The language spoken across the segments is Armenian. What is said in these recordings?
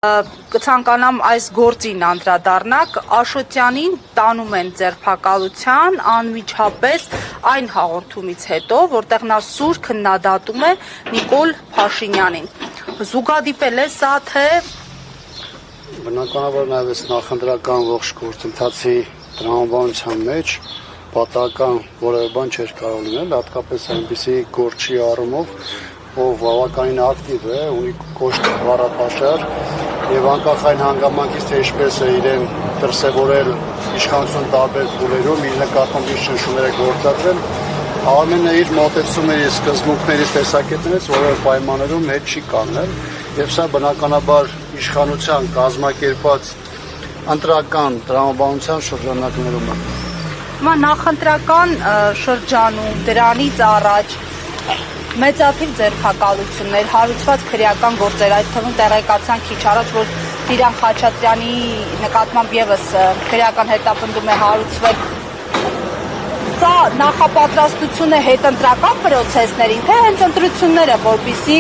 Կցանկանամ այս գործին անդրադառնալ, Աշոտյանին տանում են ձերբակալության անմիջապես այն հաղորդումից հետո, որտեղ նա սուր քննադատում է Նիկոլ Փաշինյանին։ Զուգադիպել է սա, թե բնականաբար նաև նախընտրական ողջ գործընթացի տրամաբանության մեջ պատահական որևէ բան չէր կարող լինել, հատկապես այնպիսի գործի առումով, ով բավականին ակտիվ է, ունի կոշտ բառապաշար եւ անկախ այն հանգամանքից, թե ինչպես է իրեն դրսևորել իշխանություն տարբեր փուլերում, իր նկատմամբ իր ճնշումները գործադրել, ամենը իր մոտեցումների սկզբունքներից տեսակետներից որևէ պայմաններում հետ չի կանգնել եւ սա բնականաբար իշխանության կազմակերպած ընտրական տրամաբանության շրջանակներում է։ Նախընտրական շրջանում դրանից առաջ մեծաթիվ ձերբակալություններ, հարուցված քրեական գործեր, այդ թվում տեղեկացան քիչ առաջ, որ Տիրան Խաչատրյանի նկատմամբ եւս քրեական հետապնդում է հարուցվել։ Սա նախապատրաստություն է հետընտրական պրոցեսներին, թե հենց ընտրությունները, որպեսզի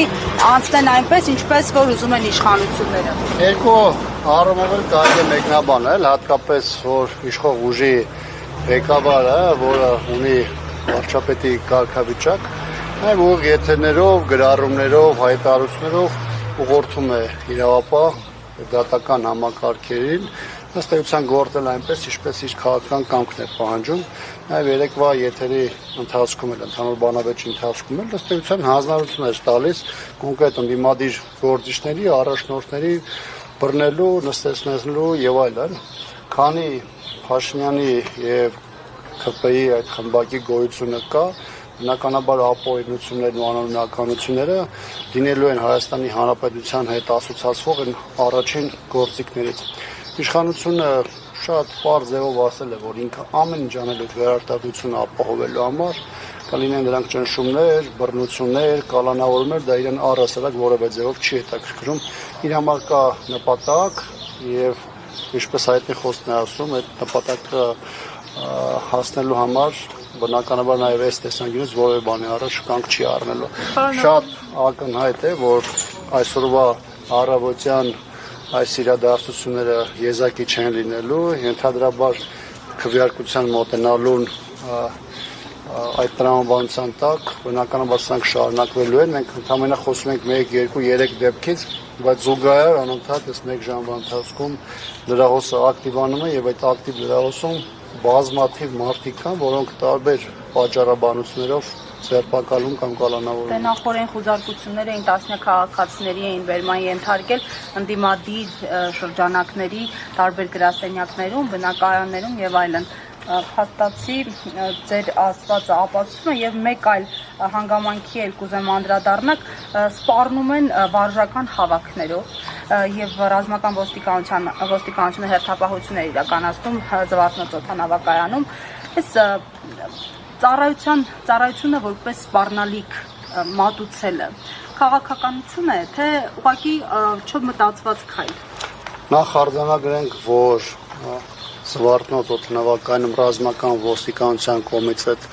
անցնեն այնպես, ինչպես որ ուզում են իշխանությունները։ Երկու առումով էլ կարելի է մեկնաբանել, հատկապես որ իշխող ուժի ղեկավարը, որը ունի վարչապետի կարգավիճակ, նաև ուղիղ եթերներով, գրառումներով, հայտարարություններով ուղղորդում է իրավապահ դատական համակարգերին, ըստ էության գործել այնպես, ինչպես իր քաղաքական կամքն է պահանջում, նաև երեկվա եթերի ընթացքում էլ, ընդհանուր բանավեճի ընթացքում էլ, ըստ էության հանձնարարություններ տալիս կոնկրետ ընդդիմադիր գործիչների, առաջնորդների բռնելու, նստեցնելու եւ այլն, քանի Փաշինյանի եւ ՔՊ-ի այդ խմբակի գոյությունը կա, բնականաբար ապօրինություններն ու անօրինականությունները լինելու են Հայաստանի Հանրապետության հետ ասոցացվող առաջին գործիքներից։ Իշխանությունը շատ պարզ ձևով ասել է, որ ինքը ամեն ինչ անել է վերարտադրությունը ապահովելու համար, կլինեն դրանք ճնշումներ, բռնություններ, կալանավորումներ, դա իրեն առհասարակ որևէ ձևով չի հետաքրքրում։ Իր համար կա նպատակ եւ ինչպես հայտնի խոսքն է ասում, այդ նպատակը հասնելու համար բնականաբար նաև այս տեսանկյունից որևէ բանի առաջ կանգ չի առնելու։ Շատ ակնհայտ է, որ այսօրվա առավոտյան այս իրադարձությունները եզակի չեն լինելու, ընդհանրաբար քվեարկության մոտենալուն այդ տրամաբանության տակ բնականաբար սրանք շարունակվելու են, մենք ընդհանրապես խոսում ենք 1, 2, 3 դեպքից, բայց զուգահեռ անընդհատ այս 1 ժամվա ընթացքում լրահոսը ակտիվանում է եւ այդ ակտիվ լրահոսում բազմաթիվ մարդիկ կան, որոնք տարբեր պատճառաբանություններով ձերբակալում կամ կալանավորում։ Դե նախորդին խուզարկություններ էին, տասնյակ քաղաքացիների էին վերման ենթարկել ընդդիմադիր շրջանակների տարբեր գրասենյակներում, բնակարաններում եւ այլն։ Փաստացի ձեր ասվածը ապացուցում է եւ մեկ այլ հանգամանքի էլ կուզեմ անդրադառնալ, սպառնում են վարժական հավաքներով եւ ռազմական ոստիկանությունը հերթապահություն է իրականացնում Զվարթնոց օդանավակայանում։ Այս ծառայությունը որպես սպառնալիք մատուցելը քաղաքականություն է, թե ուղղակի չմտածված քայլ։ Նախ արձանագրենք, որ Զվարթնոց օդանավակայանում ռազմական ոստիկանության կողմից այդ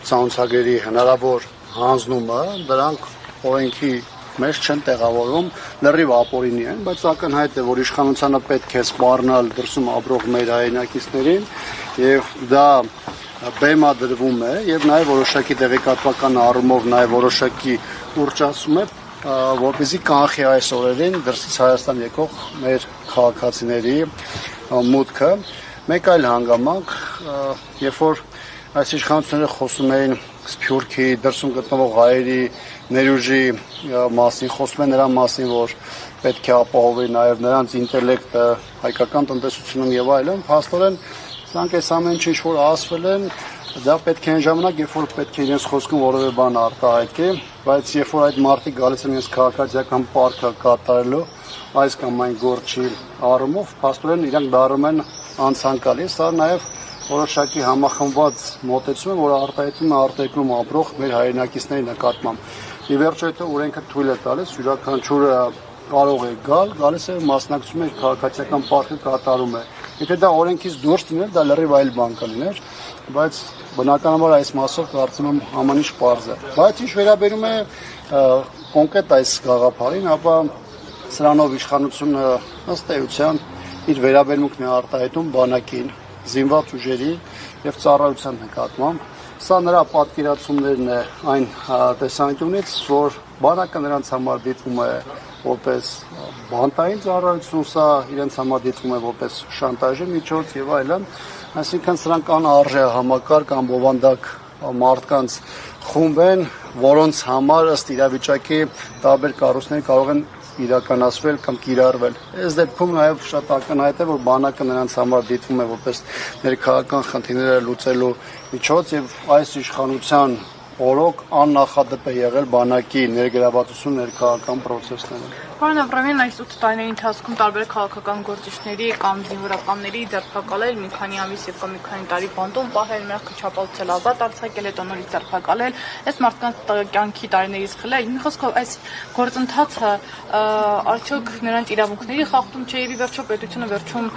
ցանցագերի հնարավոր հանձնումը, դրանք օրենքի մեջ չեն տեղավորվում, լրիվ ապօրինի են, բայց ակնհայտ է, որ իշխանությանը պետք է սպառնալ դրսում ապրող մեր հայրենակիցներին եւ դա բեմադրվում է եւ նաեւ որոշակի տեղեկատվական առումով նաեւ որոշակի ուռճացում է, որպեսզի կանխի այս օրերին դրսից Հայաստան եկող մեր քաղաքացիների մուտքը։ Մեկ այլ հանգամանք, երբ որ այս իշխանությունները խոսում էին Սփյուռքի դրսում գտնվող հայերի ներուժի մասին, խոսում են նրա մասին, որ պետք է ապահովի նաև նրանց ինտելեկտը, հայկական տնտեսությունում եւ այլն, փաստորեն սրանք այս ամեն ինչ որ ասվել են, դա պետք է այն ժամանակ, երբ որ պետք է իրենց խոսքում որևէ բան արտահայտվի, բայց երբ որ այդ մարդիկ գալիս են իրենց քաղաքացիական պարտքը կատարելու այս կամ այն գործի առումով, փաստորեն իրանք դառնում են անցանկալի, սա նաև որոշակի համախմբված մոտեցում է, որը արտահայտվում է արտերկրում ապրող մեր հայրենակիցների նկատմամբ։ Ի վերջո եթե օրենքը թույլ է տալիս, յուրաքանչյուրը կարող է գալիս է մասնակցում է քաղաքացիական պարտքը կատարում է։ Եթե դա օրենքից դուրս լիներ, դա լրիվ այլ բան կլիներ, բայց բնականաբար այս մասով կարծում եմ ամեն ինչ պարզ է։ Բայց ինչ վերաբերում է կոնկրետ այս գաղափարին, ապա սրանով իշխանությունը ըստ էության իր վերաբերմունքն է արտահայտում բանակին, զինված ուժերի եւ ծառայության նկատմամբ։ Սա նրա պատկերացումներն է այն տեսանկյունից, որ բանակը նրանց համար դիտվում է որպես բանտային ծառայություն, սա իրենց համար դիտվում է որպես շանտաժի միջոց եւ այլն, այսինքն սրանք անարժե համակարգ կամ բովանդակ մարդկանց խումբ են, որոնց համար ըստ իրավիճակի տարբեր կառույցներ կարող են իրականացվել կամ կիրառվել։ Այս դեպքում նաև շատ ակնհայտ է, որ բանակը նրանց համար դիտվում է որպես ներքաղաքական խնդիրները լուծելու միջոց եւ այս իշխանության օրոք աննախադեպ է եղել բանակի ներգրավվածություն ներքաղաքական process-ներում։ Պարոն Աբրամյան, այս 8 տարիների ընթացքում տարբեր քաղաքական գործիչների կամ զինվորականների ձերբակալել, մի քանի ամիս եւ կամ մի քանի տարի բանտում պահել, մեղքը չափալցել, ազատ արձակել, հետո նորից ձերբակալել, այս մարդկանց կյանքի տարիներից խլել։ Մի խոսքով այս գործընթացը արդյոք նրանց իրավունքների խախտում չէ եւ ի վերջո պետությունը վերջում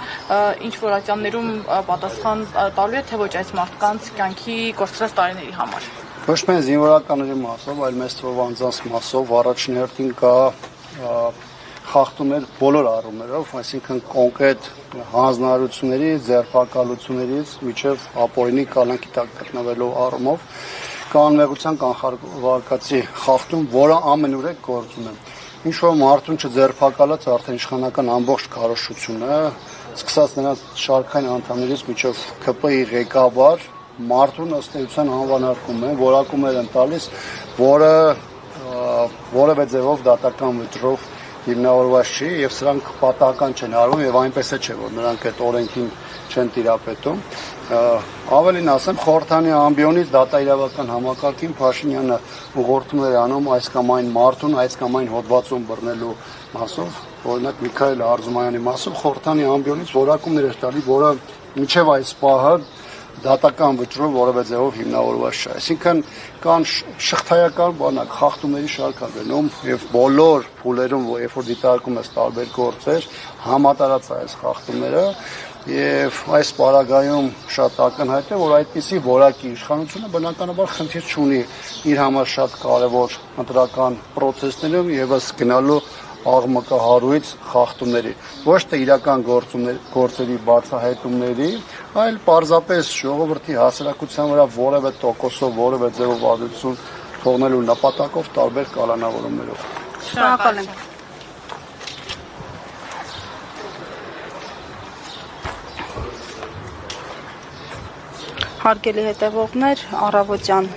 ինչ որ ատյաններում պատասխան տալու է, թե ոչ այս մարդկանց կյանքի կորցրած տարիների համար։ Ոչ միայն զինվորականների մասով, այլ մեծ թվով անձանց մասով առաջին հերթին կա խախտումներ բոլոր առումներով, այսինքն կոնկրետ հանձնարարությունների, ձերբակալություններից մինչև ապօրինի կալանքի տակ գտնվելու առումով կա անմեղության կանխարգելվածի խախտում, որը ամենուրեք գործում է։ Ինչ որ մարդուն չձերբակալած արդեն իշխանական ամբողջ քարոզությունը, սկսած նրանց շարքային անդամներից մինչև ԿՊ-ի ղեկավար մարդուն ըստ էության անվանարկում են, որակումներ են տալիս, որը որևէ ձևով դատական վճռով հիմնավորված չի եւ սրանք պատահական չեն արվում եւ այնպես է չէ, որ նրանք այդ օրենքին չեն տիրապետում։ Ավելին ասեմ, խորհրդանի ամբիոնից դատաիրավական համակարգին Փաշինյանը ուղղորդումներ է անում այս կամ այն մարդուն, այս կամ այն հոդվածում բռնելու մասով, օրինակ Միքայել Արզումանյանի մասով խորհրդանի ամբիոնից որակումներ է տալի, որը մինչև այս պահը դատական վճռով որևէ ձևով հիմնավորված չէ։ Այսինքն կան շղթայական բանակ, խախտումների շարք ալնում եւ բոլոր փուլերում, երբ որ դիտարկում ես տարբեր գործեր, համատարած է այս խախտումները եւ այս պարագայում շատ ակնհայտ է, որ այդպիսի որակի իշխանությունը բնականաբար խնդիր չունի իր համար շատ կարեւոր ընտրական process-ներում եւս գնալու աղմկահարույց խախտումների, ոչ թե իրական գործերի բացահայտումների, այլ պարզապես ժողովրդի հասարակության վրա որևէ տոկոսով, որևէ ձևով ազդեցություն թողնելու նպատակով տարբեր կալանավորումներով։ Շնորհակալ ենք։ Հարգելի հետևողներ, առավոտյան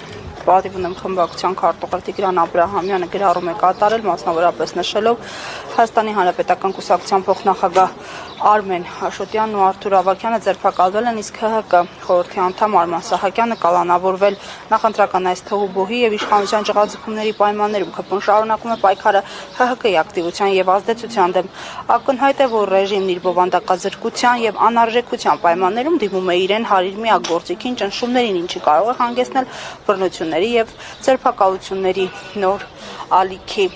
պատիվ ունեմ խմբակցության քարտուղար Տիգրան Աբրահամյանը գրառում է կատարել, մասնավորապես նշելով Հայաստանի Հանրապետական կուսակցության փոխնախագահ Արմեն Աշոտյանն ու Արթուր Ավագյանը ձերբակալվել են, իսկ ՀՀԿ խորհրդի անդամ Արման Սահակյանը կալանավորվել նախընտրական այս թողուբոհի եւ իշխանության ճղաձգումների պայմաններում։ ԿՊ-ն շարունակում է պայքարը ՀՀԿ-ի ակտիվության եւ ազդեցության դեմ։ Ակնհայտ է, որ ռեժիմն իր բովանդակազրկության եւ անարժեքության պայմաններում դիմում է իրեն հարիր միակ գործիքին ճնշումներին, ինչի կարող է հանգեցնել բռնությունների եւ ձերբակալությունների նոր ալիքի։